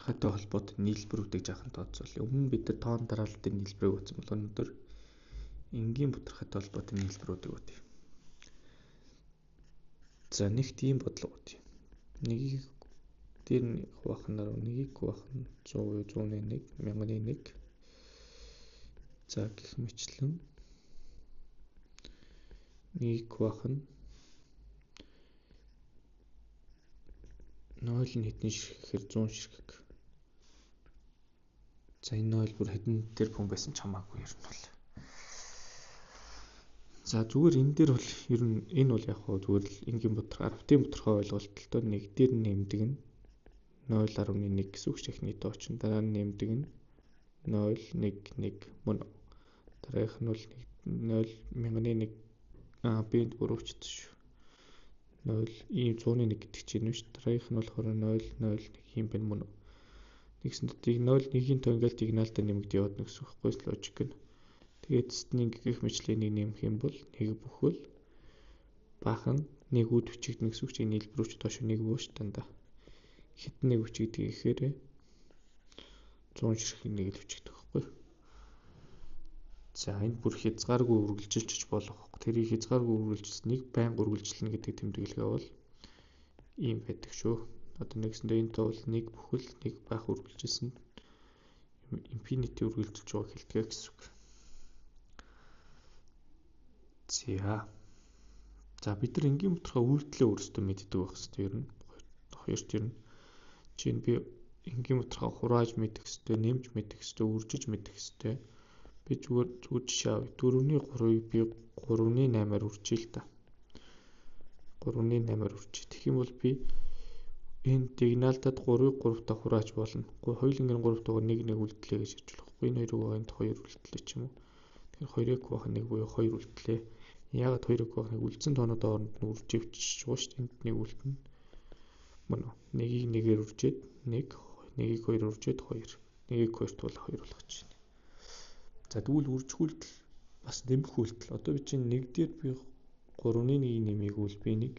бутархайтай холбоотой нийлбэрүүдийг жаахан тооцоолъё. Өмнө бид нар тоон дараалтын нийлбэрийг үзсэн бол өнөөдөр энгийн бутархайтай холбоотой нийлбэрүүдийг үзье. За нэгт ийм бодлого үзье. Нэгийг дээр нь хуваахнаар нэгийг хуваахна 100%, 100-ны 1, 1000-ны 1. За гэх мэтлэн нэгийг хуваахна 0 нь хэдэн ширхэг гэхээр 100 ширхэг. За энэ 0 бүр хэдэн дээр пүн байсан ч хамаагүй ер нь бол. За зүгээр энэ дээр бол ер нь энэ бол яг хөө зүгээр л энгийн бутархай, аравтын бутархай ойлголттой нэг дээр нэмдэг нь 0.1 гэсэн үг техний тоочин. Дараа нь нэмдэг нь 0, 1, 1 мөн. Дараагийнх нь бол 0, 1000-ны 1 би буруучлаа шүү. 0 ийм 100-ны 1 гэдэг чинь юм шүү. Дараагийнх нь болохоор 0, 0, 1 юм байна мөн. Нэгсэн дэгийг 0, 1-ийн тоо ингээл дигналтаа нэмэгд яваад гэсэн үг байхгүй логик нь. Тэгээд эцний гих мэтлэгийг нэмэх юм бол нэг бүхэл бахан нэгүүд бичигдэнэ гэсэн үг чинь нийлбэрүүч доош нэг бөөш дандаа. Хитэн нэг бичигдэх гэхээр 100 ширхэг нэг л бичигдэх байхгүй. За энэ бүр хязгааргүй үргэлжилж болох. Тэрийг хязгааргүй үргэлжилснэг байнга үргэлжилнэ гэдэг тэмдэглэгээ бол ийм байдаг шүү. Одоо нэгсэндээ энэ тоо бол нэг бүхэл нэг байх үргэлжилсэн инфинити үргэлжилж байгаа хэлтгээ гэсэн үг. За бид нар энгийн бутархай үйлдэлээ өөрсдөө мэддэг байх хэрэгтэй ер нь. Хоёрт ер нь чинь би энгийн бутархай хурааж мэдэх хэрэгтэй, нэмж мэдэх хэрэгтэй, үржиж мэдэх хэрэгтэй. Би зүгээр жишээ авъя. 4-ний 3-ыг би 3-ны 8-аар үржиж л та. 3-ны 8-аар үржиж. Тэгэх юм бол би энэ дигналтад 3-ыг 3-таа хурааж болно. Хоёулангийн 3-таагаар 1 үлдлээ гэж хэлж болохгүй. Энэ хоёрыг энэ 2 үлдлээ ч юм уу. Тэгэхээр 2-ыг хуваах 1 буюу 2 үлдлээ. Яагаад 2-ыг хуваах 1 үлдсэн тоонууд хооронд нь үрживчж байгаа шүү дээ. Энд 1 үлдэнэ. Мөн үү? 1-ийг 1-ээр үржээд 1, 1-ийг 2-оор үржээд 2. 1-ийг 2-т бол 2 болгож байна. За тэгвэл үржих үйлдэл бас нэмэх үйлдэл. Одоо би чинь 1 дээр би 3-ны 1-ийг нэмээгүүл би 1-ийг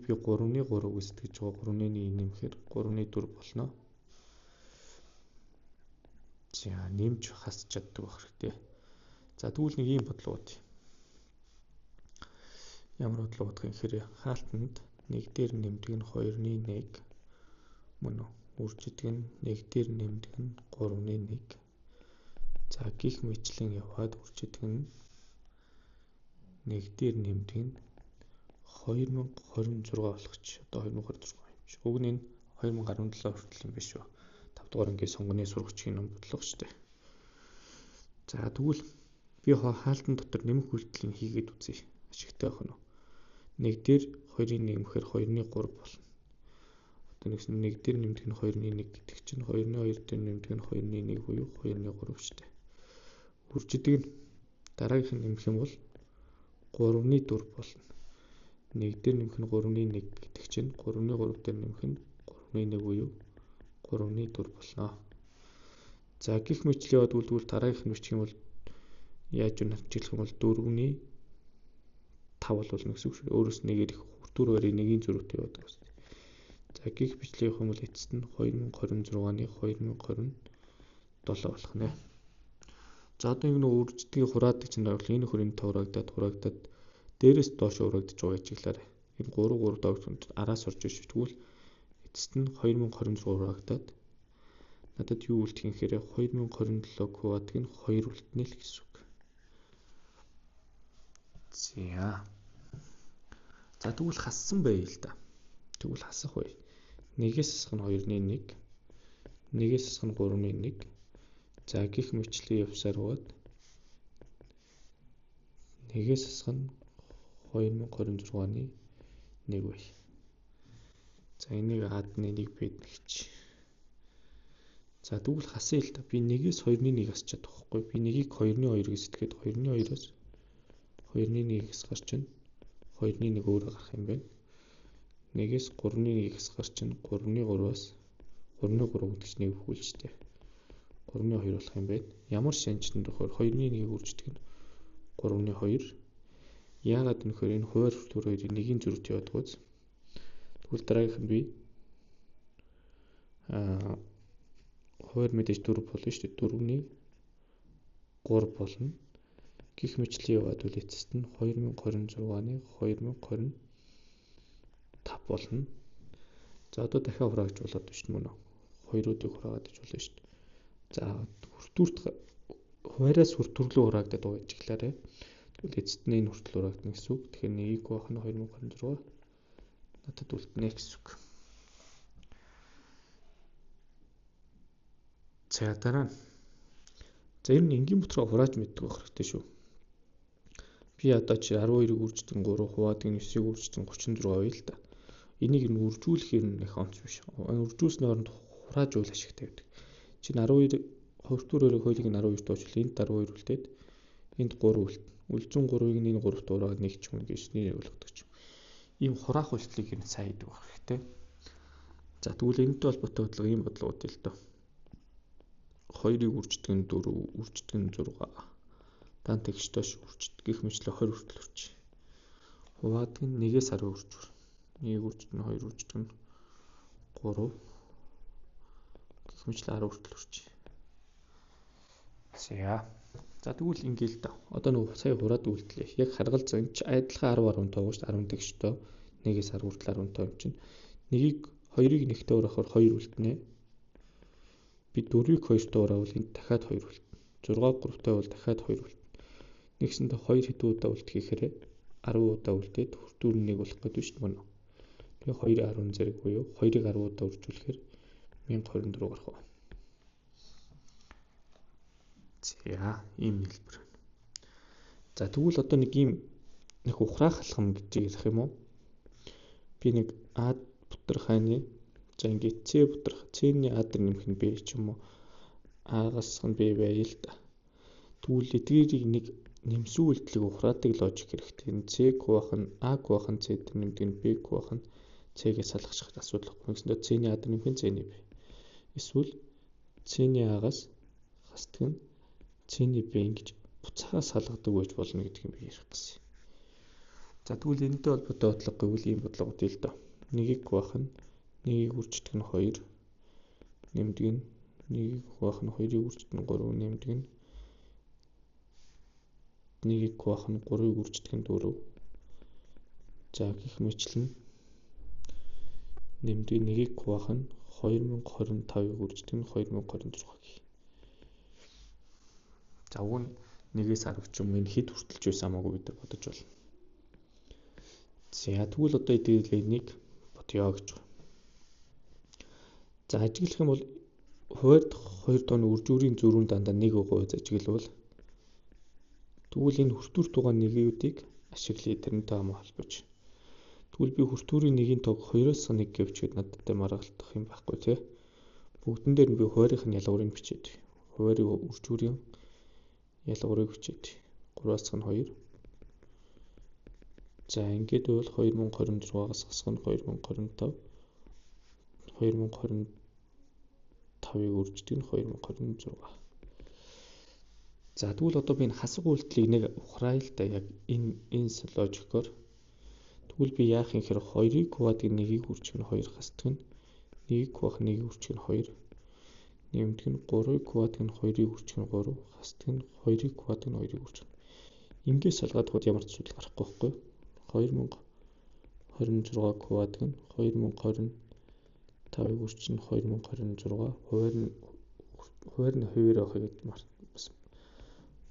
би 3-ны 3 гэсдэж байгаа 3-ны 1-ийг нэмэхээр 3-ны 4 болно. За нэмж хасч чаддаг байх хэрэгтэй. За тэгвэл нэг ийм бодлого бод. Ямар бодлого бодох юм гэхээр хаалтанд 1 дээр нэмдэг нь 2-ны 1 мөн үү? Үржидэг нь 1 дээр нэмдэг нь 3-ны 1. За гих мэтлэн яваад үржидэг нь 1 дээр нэмдэг нь 2026 болох ч одоо 2026 юм чи. Уг нь 2017 хүртэл юм биш үү? 5 дугаар ангийн сонгоны сурагчийн ном бодлого шүү дээ. За тэгвэл би хаалтан дотор нэмэх үйлдэлийг хийгээд үзье. Ашигтай байх нь. 1 дээр 2-ын нэмэхээр 2-ны 3 болно. Одоо нэгс 1 дээр нэмдэг нь 2-ны 1 гэдэг чинь 2-ны 2 дээр нэмдэг нь 2-ны 1 буюу 2-ны 3 шүү дээ. Үржидэг нь дараагийнх нь нэмэх юм бол 3-ны 4 болно. 1 дээр нэмэх нь 3-ны 1 гэдэг чинь 3-ны 3 дээр нэмэх нь 3-ны 1 буюу 3-ны 4 болно. За гих мэтлээ яваад үлдвэл дараагийнх нь бичих юм бол яаж юу хэмжиглэх юм бол 4-ний 5 болно гэсэн үг шүү. Өөрөөс нэгээр их 4 хоёрын 1-ийн зөрүүтэй яваад байгаа шүү. За гих бичлэх юм бол эцэст нь 2026-ны 2027 болох нэ. За одоо ингэ нөө үржидгийг хураадаг чинь бол энэ хөрөнд хурагдаад дээрээс доош урагдж байгаа ажиглаарай. Энэ 3 доогт араас орж иж тэгвэл эцэст нь 2026 урагдаад надад юу үлдэх юм гэхээр 2027 квадрыг нь 2 үлдэнэ л гэсэн үг. За тэгвэл хассан байя л да. Тэгвэл хасах бай. 1-ээс хасах нь 2-ны 1, 1-ээс хасах нь 3-ны 1. За гих мэтлээ явсаар бод 1-ээс хасах нь 2026-ны 1 бай. За энийг адны 1 бэдгэж. За тэгвэл хасъя л да. Би 1-ээс 2-ны 1 хасчаад байхгүй. Би 1-ийг 2-ны 2 гэсдэхэд 2-ны 2-оос 2-ны 1 хасгаар чинь 2-ны 1 өөр гарах юм байна. 1-ээс 3-ны 1 хасгаар чинь 3-ны 3-аас 3-ны 3 гэдэг чинь 1 бүхүүлжтэй. 3-ны 2 болох юм байна. Ямар шинжтэнд тохиор 2-ны 1-ийг үрждэг нь 3-ны 2. Яагаад нөхөр энэ хуваар хүртүр хоёрын 1-ийн зөрүүт яваад гоц. Тэгвэл дараагийнх нь би Хуваар мэдээж 4 болно шүү дээ. 4-ний 3 болно. Гэх мэтлэн яваад үл эцэст нь 2026-ны 2025 болно. За одоо дахиад хураагч болоод байна шүү дээ мөн үү? 2-уудыг хураагаад иж болно шүү дээ. За хүртүүрт хуваараас хүртүүрлөө хураагдаад байгаа гэж хэлээрэй. Тэгвэл эцэст нь энэ хүртэл хураагдана гэсэн үг. Тэгэхээр нэгийг байх нь 2026 надад үлдэнэ гэсэн үг. За дараа нь. За ер нь энгийн бодлого хурааж мэддэг байх хэрэгтэй шүү. Би одоо чи 12-ыг үржтэн 3 хуваадаг 9-ыг үржтэн 36 байл л да. Энийг нь үржүүлэхээр нь их онц биш. Үржүүлсний оронд хурааж уул ашигтай байдаг. Чинь 12 хүртүүрээр хуулийг нь 12-т очлоо. Энд 12 үлдээд энд 3 үлдэн. Үлдсэн 3-ыг нь энэ 3-т ураад нэг ч юм гэж нэр болгодог ч. Ийм хураах үйлчлэгийг нь сайн хийдэг байх хэрэгтэй. За тэгвэл энэтэй холбоотой бодлого ийм бодлого үүдээ л дөө. 2-ыг үржтгэн 4, үржтгэн 6. Дан тэгштэйш үржт гэх мэтлээ 20 хүртэл үрж. Хуваадаг нь 1-ээс 10 үржвэр. 1 үржтгэн 2 үржтгэн 3 гэх мэтлээ 10 хүртэл үрж. За тэгвэл ингээл да. Одоо нөгөө сая хураад үйлдэлээ. Яг харгалзаа энэ ч адилхан 10 15 шүү дээ. 10 тэгштэй 1-ээс 10 хүртэл 15 юм чинь. Нэгийг 2-ыг нэгтэй урахаар 2 үлдэнэ. Би 4-ийг 2-той ураавал энд дахиад 2 үлдэнэ. 6-г 3-той бол дахиад 2 үлдэнэ. Нэгсэндээ 2 хэдэн удаа үлдэхээр 10 удаа үлдээд хүртүүр нь 1 болох гэдэг шүү дээ мөн үү. Тэгээ 2-10 зэрэг буюу 2-ыг 10 удаа үржүүлэхээр 1024 гарах байна. За ийм хэлбэр. За тэгвэл одоо нэг ийм нэг ухраах алхам гэж ярих юм уу? Би нэг А бутрахааны за ингээд С бутрах С-ний А дээр нэмэх нь Б ч юм уу. А-гаас нь Б байя л да. Тэгвэл эдгээрийг нэг нэмсэн үйлдэлийг ухраадаг логик хэрэгтэй. Энэ С квах нь А квах нь С дээр нэмдэг нь Б квах нь С-гээ салгачих асуудал байхгүй. Нэгсэндээ С-ний А дээр нэмэх нь С-ний Б. Эсвэл С-ний А-гаас хасдаг нь С-ний Б ингэж буцаага салгадаг байж болно гэдэг юм би ярих гэсэн. За тэгвэл энэтэй холбоотой бодлого гэвэл ийм бодлого үгүй л доо. 1-ийг квах нь 1-ийг үрждэг нь 2 нэмдэг нь 1-ийг квах нь 2-ыг үрждэг нь 3 нэмдэг нь 1-ийг квах нь 3-ыг үрждэг нь 4. За гэх мэтлэн нэмдэг 1-ийг квах нь 2025-ыг үрждэг нь 2026 гэх. За уг нь 1-ээс 10 ч юм энэ хэд хүртэлж байсан хамаагүй бид нар бодож байна. За тэгвэл одоо эдгээрийг бодъё гэж байна. За ажиглах юм бол хуваард 2 тонн үржүүрийн зөрүүн дандаа 1% ажиглавал тэгвэл энэ хүртүүрт байгаа нэгүүдийг ашиглая тэрнтэй хамаа холбож. Тэгвэл би хүртүүрийн нэгийн тог 2-оос 1 гэвчгээд надтай маргалтах юм байхгүй тий. Бүгдэн дээр нь би хуваарийн ялгуурыг бичээд. Хуваарийн үржүүрийн ялгуурыг бичээд 3-аас нь 2. За ингээд бол 2026-аас хасах нь 2025. 2025-ыг үрждэг нь 2026. За тэгвэл одоо би энэ хасах үйлдэлийг нэг ухраая л да яг энэ логикоор. Тэгвэл би яах юм хэрэг 2-ыг квадрыг 1-ийг үржих нь 2 хасдаг нь 1-ийг квах 1-ийг үржих нь 2. Нэмдэг нь 3-ыг квадрыг нь 2-ыг үржих нь 3 хасдаг нь 2-ыг квадрыг нь 2-ыг үржих. Ингээс салгаад хад ямар ч асуудал гарахгүй байхгүй. 2026 квадрыг нь 2025-ыг үржих нь 2026 хуваар нь хуваар авах гэдэг бас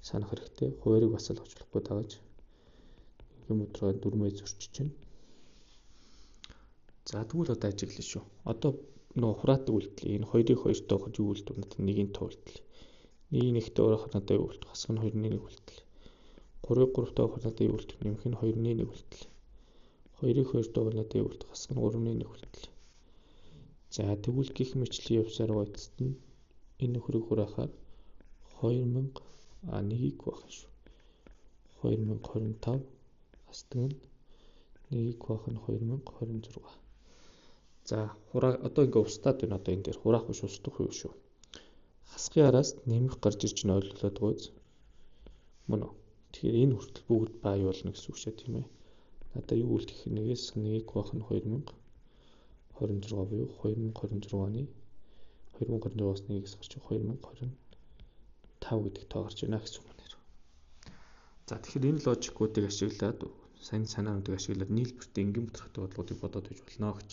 санах хэрэгтэй. Хуваарийг бас л очлохгүй дагаж ингийн бодлогоо дөрмөө зөрчиж байна. За тэгвэл одоо ажиглая шүү. Одоо нөгөө хураадаг үйлдэл энэ 2-ыг 2-той хож юу үйлдэл надад 1-ийн тоо үйлдэл. 1-ийг 1-тэй урах надад юу үйлдэл хасах нь 2-ны 1 үйлдэл. 3-ыг 3-той урах надад юу үйлдэл нэмэх нь 2-ны 1 үйлдэл. 2-ыг 2-той урах надад юу үйлдэл хасах нь 3-ны 1 үйлдэл. За тэгвэл гих мэтлэн явсаар байгаа эцэст нь энэ нөхрийг хураахаар 1-ийг квах шүү. 2025 хасдаг нь 1-ийг квах нь 2026. За хураа одоо ингээ устдаад байна одоо энэ дээр хураах биш устдах юу шүү. Хасгын араас нэмэх гарч ирж нь ойлголоод гойз. Мөн үү? Тэгэхээр энэ хүртэл бүгд бай болно гэсэн үг шээ тийм ээ. Надаа юу үлдэх 1-ээс 1-ийг квах нь 2026 буюу 2026-ны 2026-аас 1-ээс гарч 2025 гэдэг тоо гарч байна гэсэн үг нэр. За тэгэхээр энэ логикуудыг ашиглаад, сайн санаануудыг ашиглаад нийлбэрт энгийн бодлоготой бодлогуудыг бодоод иж болно гэж.